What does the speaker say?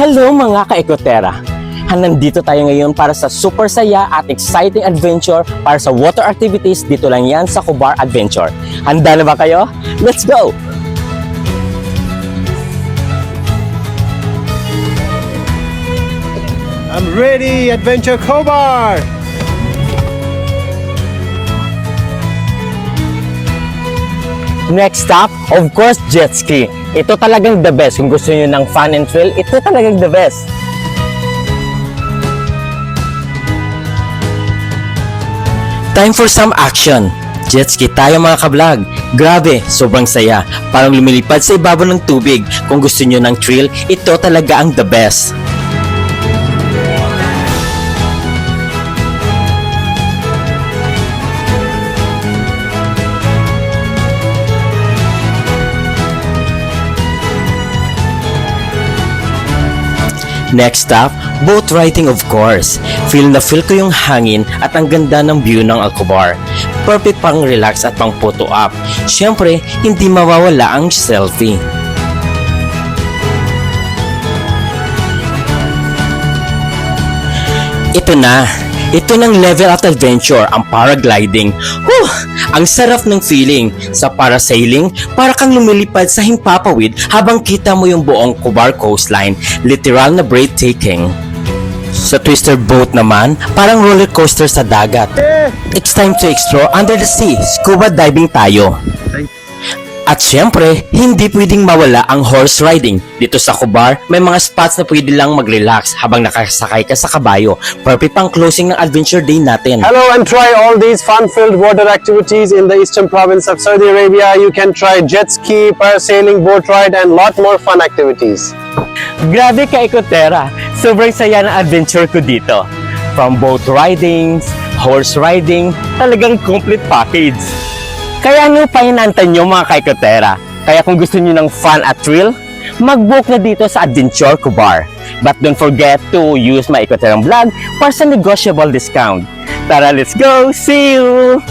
Hello mga ka-Ecotera! Nandito tayo ngayon para sa super saya at exciting adventure para sa water activities. Dito lang yan sa Cobar Adventure. Handa na ba kayo? Let's go! I'm ready, Adventure Cobar! Next stop, of course, jet ski. Ito talagang the best. Kung gusto niyo ng fun and thrill, ito talagang the best. Time for some action. Jet ski tayo mga ka-vlog. Grabe, sobrang saya. Parang lumilipad sa ibabaw ng tubig. Kung gusto niyo ng thrill, ito talaga ang the best. Next stop, boat riding of course. Feel na feel ko yung hangin at ang ganda ng view ng Cobar. Perfect pang relax at pang photo up. Siyempre, hindi mawawala ang selfie. Ito na. Ito ng level at adventure, ang paragliding. Whew! Ang sarap ng feeling. Sa parasailing, para kang lumilipad sa himpapawid habang kita mo yung buong Cobar coastline. Literal na breathtaking. Sa twister boat naman, parang roller coaster sa dagat. It's time to explore under the sea. Scuba diving tayo. At syempre, hindi pwedeng mawala ang horse riding. Dito sa Cobar, may mga spots na pwede lang mag-relax habang nakasakay ka sa kabayo. Perfect pang closing ng adventure day natin. Hello, and try all these fun-filled water activities in the eastern province of Saudi Arabia. You can try jet ski, parasailing, boat ride, and lot more fun activities. Grabe ka, Ecotera! Sobrang saya ng adventure ko dito. From boat riding, horse riding, talagang complete package. Kaya ano pa hinantay nyo mga ka-Ecotera? Kaya kung gusto nyo ng fun at thrill, mag-book na dito sa Adventure Cobar. But don't forget to use my Ecotera vlog para sa negotiable discount. Tara, let's go! See you!